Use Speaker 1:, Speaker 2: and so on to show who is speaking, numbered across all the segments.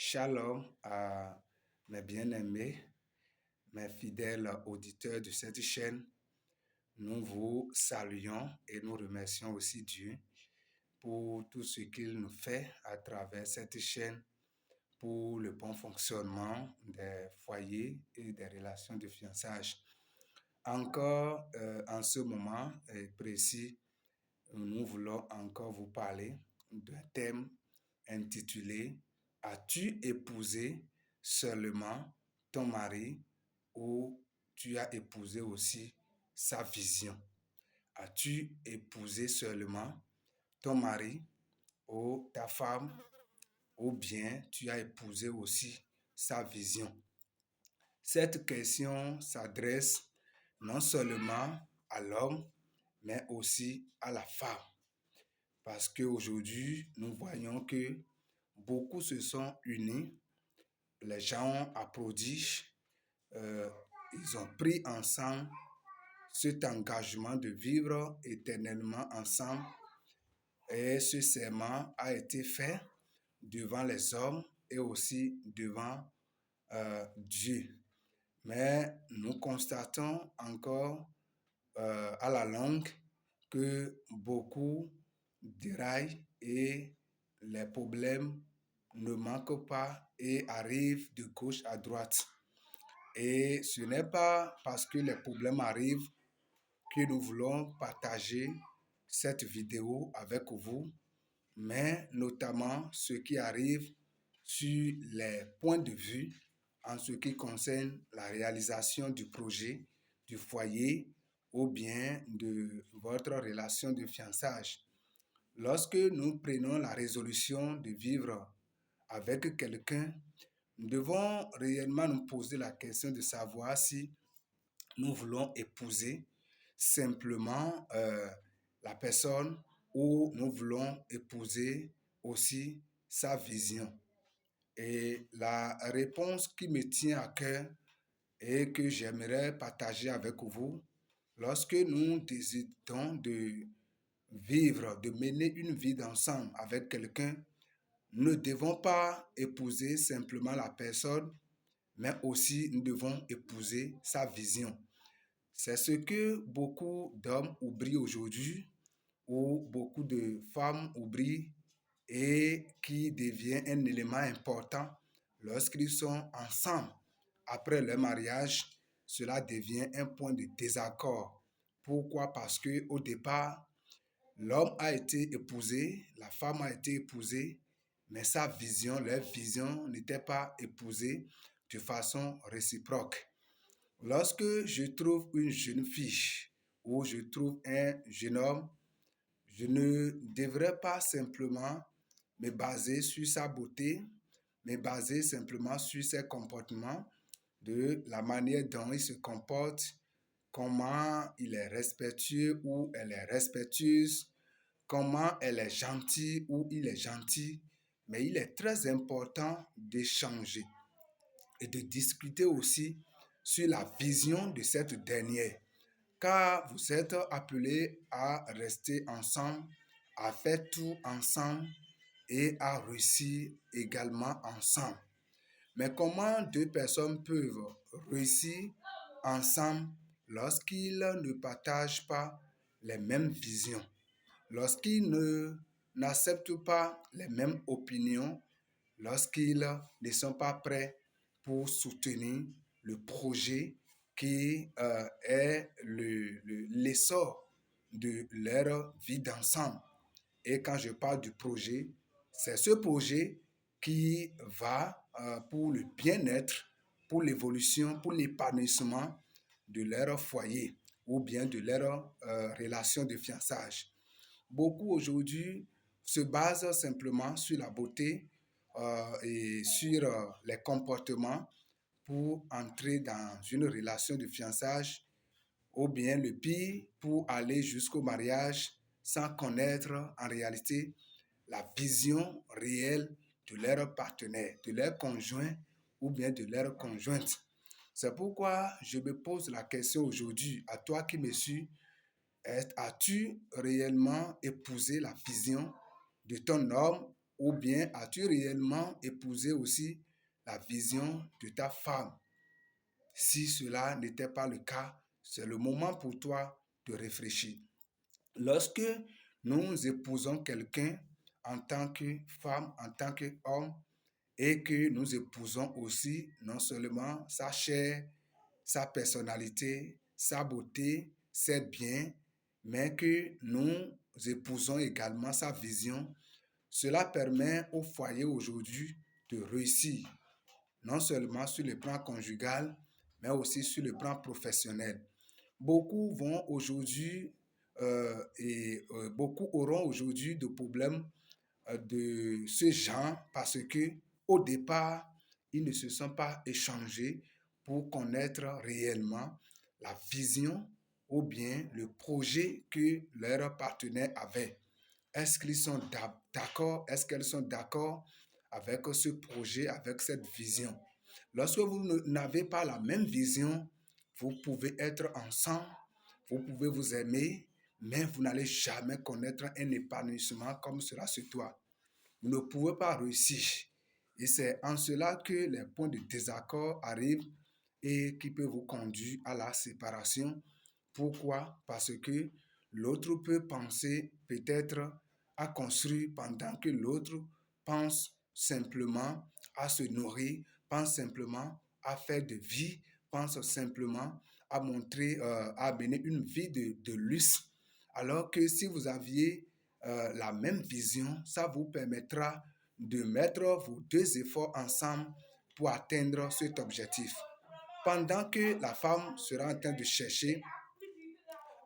Speaker 1: Shalom à mes bien-aimés, mes fidèles auditeurs de cette chaîne. Nous vous saluons et nous remercions aussi Dieu pour tout ce qu'il nous fait à travers cette chaîne pour le bon fonctionnement des foyers et des relations de fiançage. Encore en ce moment précis, nous voulons encore vous parler d'un thème intitulé « As-tu épousé seulement ton mari ou tu as épousé aussi sa vision ?» As-tu épousé seulement ton mari ou ta femme ou bien tu as épousé aussi sa vision? Cette question s'adresse non seulement à l'homme, mais aussi à la femme. Parce qu'aujourd'hui, nous voyons que beaucoup se sont unis, les gens applaudissent, ils ont pris ensemble cet engagement de vivre éternellement ensemble et ce serment a été fait devant les hommes et aussi devant Dieu. Mais nous constatons encore à la longue que beaucoup déraillent et les problèmes ne manquent pas et arrivent de gauche à droite. Et ce n'est pas parce que les problèmes arrivent que nous voulons partager cette vidéo avec vous, mais notamment ce qui arrive sur les points de vue en ce qui concerne la réalisation du projet, du foyer ou bien de votre relation de fiançage. Lorsque nous prenons la résolution de vivre avec quelqu'un, nous devons réellement nous poser la question de savoir si nous voulons épouser simplement la personne ou nous voulons épouser aussi sa vision. Et la réponse qui me tient à cœur et que j'aimerais partager avec vous, lorsque nous décidons de vivre, de mener une vie d'ensemble avec quelqu'un, nous ne devons pas épouser simplement la personne, mais aussi nous devons épouser sa vision. C'est ce que beaucoup d'hommes oublient aujourd'hui, ou beaucoup de femmes oublient et qui devient un élément important lorsqu'ils sont ensemble. Après leur mariage, cela devient un point de désaccord. Pourquoi? Parce qu'au départ, l'homme a été épousé, la femme a été épousée, mais sa vision, leur vision n'était pas épousée de façon réciproque. Lorsque je trouve une jeune fille ou je trouve un jeune homme, je ne devrais pas simplement me baser sur sa beauté, me baser simplement sur ses comportements, de la manière dont il se comporte, comment il est respectueux ou elle est respectueuse, comment elle est gentille ou il est gentil. Mais il est très important d'échanger et de discuter aussi sur la vision de cette dernière. Car vous êtes appelés à rester ensemble, à faire tout ensemble et à réussir également ensemble. Mais comment deux personnes peuvent réussir ensemble lorsqu'ils ne partagent pas les mêmes visions, lorsqu'ils n'acceptent pas les mêmes opinions, lorsqu'ils ne sont pas prêts pour soutenir le projet qui est l'essor de leur vie d'ensemble. Et quand je parle du projet, c'est ce projet qui va pour le bien-être, pour l'évolution, pour l'épanouissement de leur foyer ou bien de leur relation de fiançage. Beaucoup aujourd'hui se basent simplement sur la beauté et sur les comportements pour entrer dans une relation de fiançage ou bien le pire pour aller jusqu'au mariage sans connaître en réalité la vision réelle de leur partenaire, de leur conjoint ou bien de leur conjointe. C'est pourquoi je me pose la question aujourd'hui à toi qui me suis: as-tu réellement épousé la vision de ton homme Ou bien as-tu réellement épousé aussi la vision de ta femme? Si cela n'était pas le cas, c'est le moment pour toi de réfléchir. Lorsque nous épousons quelqu'un en tant que femme, en tant qu'homme, et que nous épousons aussi non seulement sa chair, sa personnalité, sa beauté, ses biens, mais que nous épousons également sa vision, cela permet au foyer aujourd'hui de réussir, non seulement sur le plan conjugal, mais aussi sur le plan professionnel. Beaucoup vont aujourd'hui beaucoup auront aujourd'hui de problèmes de ce genre parce que au départ, ils ne se sont pas échangés pour connaître réellement la vision ou bien le projet que leur partenaire avait. Est-ce qu'ils sont d'accord? Est-ce qu'elles sont d'accord avec ce projet, avec cette vision? Lorsque vous n'avez pas la même vision, vous pouvez être ensemble, vous pouvez vous aimer, mais vous n'allez jamais connaître un épanouissement comme cela sur toi. Vous ne pouvez pas réussir. Et c'est en cela que les points de désaccord arrivent et qui peuvent vous conduire à la séparation. Pourquoi? Parce que l'autre peut penser peut-être à construire pendant que l'autre pense simplement à se nourrir, pense simplement à faire de vie, pense simplement à montrer, à mener une vie de luxe. Alors que si vous aviez la même vision, ça vous permettra de mettre vos deux efforts ensemble pour atteindre cet objectif. Pendant que la femme sera en train de chercher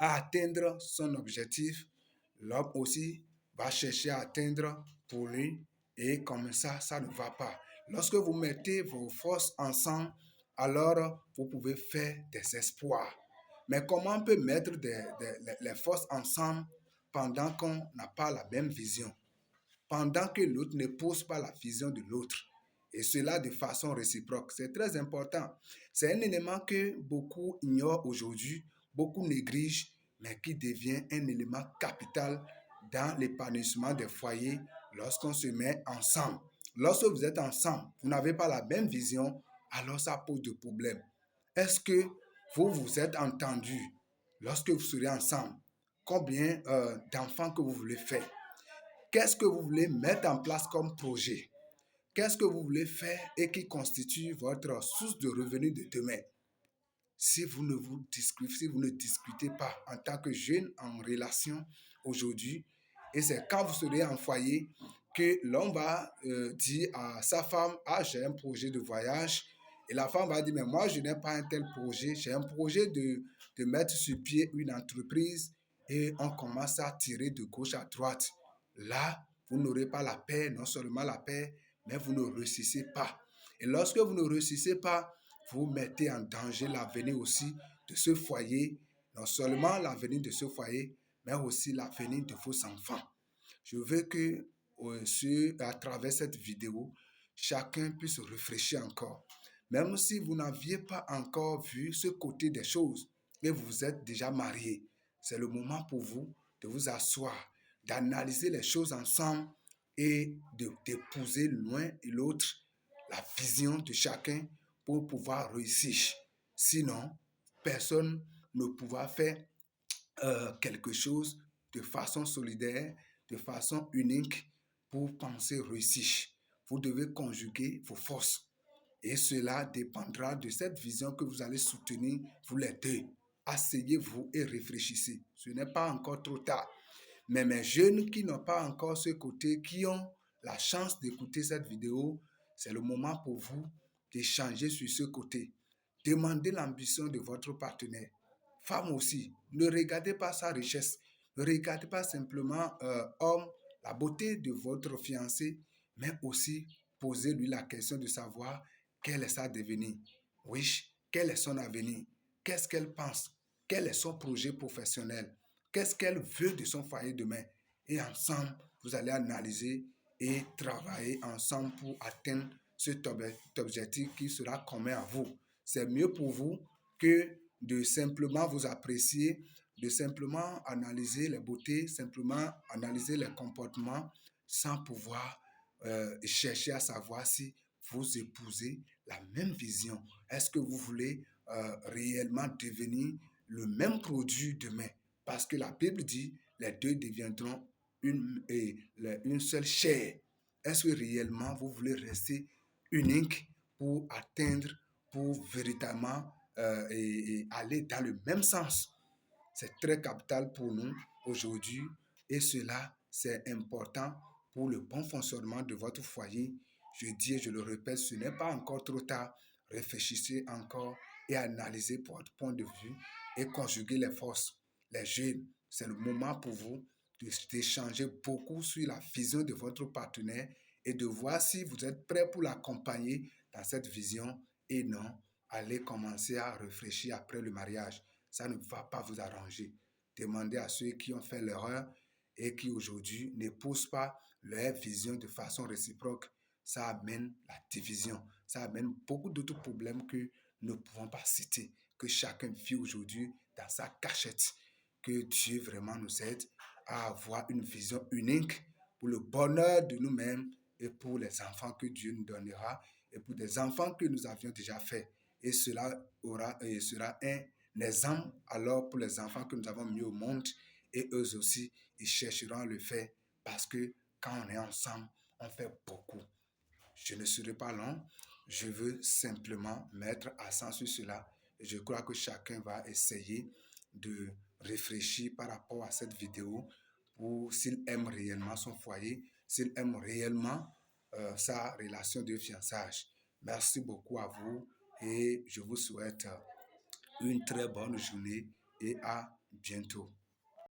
Speaker 1: à atteindre son objectif, l'homme aussi va chercher à atteindre pour lui et comme ça ne va pas. Lorsque vous mettez vos forces ensemble, alors vous pouvez faire des espoirs. Mais comment on peut mettre les forces ensemble pendant qu'on n'a pas la même vision, pendant que l'autre ne pose pas la vision de l'autre? Et cela de façon réciproque. C'est très important. C'est un élément que beaucoup ignorent aujourd'hui, beaucoup négligent, mais qui devient un élément capital dans l'épanouissement des foyers lorsqu'on se met ensemble. Lorsque vous êtes ensemble, vous n'avez pas la même vision, alors ça pose de problèmes. Est-ce que vous vous êtes entendus lorsque vous serez ensemble? Combien d'enfants que vous voulez faire? Qu'est-ce que vous voulez mettre en place comme projet? Qu'est-ce que vous voulez faire et qui constitue votre source de revenus de demain? Si vous ne discutez pas en tant que jeune en relation aujourd'hui, et c'est quand vous serez en foyer que l'homme va dire à sa femme, ah, j'ai un projet de voyage, et la femme va dire, mais moi, je n'ai pas un tel projet, j'ai un projet de mettre sur pied une entreprise, et on commence à tirer de gauche à droite. Là, vous n'aurez pas la paix, non seulement la paix, mais vous ne réussissez pas. Et lorsque vous ne réussissez pas, vous mettez en danger l'avenir aussi de ce foyer, non seulement l'avenir de ce foyer, mais aussi l'avenir de vos enfants. Je veux que à travers cette vidéo, chacun puisse réfléchir encore. Même si vous n'aviez pas encore vu ce côté des choses et vous êtes déjà marié, c'est le moment pour vous de vous asseoir, d'analyser les choses ensemble et d'épouser l'un et l'autre la vision de chacun pour pouvoir réussir. Sinon, personne ne pourra faire quelque chose de façon solidaire, de façon unique pour penser réussir. Vous devez conjuguer vos forces et cela dépendra de cette vision que vous allez soutenir, vous les deux. Asseyez-vous et réfléchissez. Ce n'est pas encore trop tard. Mais mes jeunes qui n'ont pas encore ce côté, qui ont la chance d'écouter cette vidéo, c'est le moment pour vous d'échanger sur ce côté. Demandez l'ambition de votre partenaire. Femme aussi, ne regardez pas sa richesse. Ne regardez pas simplement homme, la beauté de votre fiancé, mais aussi posez-lui la question de savoir quel est sa devenir. Oui, quel est son avenir? Qu'est-ce qu'elle pense? Quel est son projet professionnel? Qu'est-ce qu'elle veut de son foyer demain? Et ensemble, vous allez analyser et travailler ensemble pour atteindre cet objectif qui sera commun à vous. C'est mieux pour vous que de simplement vous apprécier, de simplement analyser les beautés, simplement analyser les comportements sans pouvoir chercher à savoir si vous épousez la même vision. Est-ce que vous voulez réellement devenir le même produit demain? Parce que la Bible dit, les deux deviendront une seule chair. Est-ce que réellement vous voulez rester unique pour atteindre, pour véritablement et aller dans le même sens? C'est très capital pour nous aujourd'hui et cela, c'est important pour le bon fonctionnement de votre foyer. Je dis et je le répète, ce n'est pas encore trop tard. Réfléchissez encore et analysez votre point de vue et conjuguez les forces. Les jeunes, c'est le moment pour vous d'échanger beaucoup sur la vision de votre partenaire et de voir si vous êtes prêt pour l'accompagner dans cette vision et non, allez commencer à réfléchir après le mariage. Ça ne va pas vous arranger. Demandez à ceux qui ont fait l'erreur et qui aujourd'hui n'épousent pas leur vision de façon réciproque. Ça amène la division. Ça amène beaucoup d'autres problèmes que nous ne pouvons pas citer, que chacun vit aujourd'hui dans sa cachette. Que Dieu vraiment nous aide à avoir une vision unique pour le bonheur de nous-mêmes et pour les enfants que Dieu nous donnera et pour des enfants que nous avions déjà faits. Et cela sera un exemple alors pour les enfants que nous avons mis au monde et eux aussi, ils chercheront à le faire parce que quand on est ensemble, on fait beaucoup. Je ne serai pas long, je veux simplement mettre accent sur cela et je crois que chacun va essayer de réfléchir par rapport à cette vidéo pour s'il aime réellement son foyer, s'il aime réellement sa relation de fiançage. Merci beaucoup à vous et je vous souhaite une très bonne journée et à bientôt.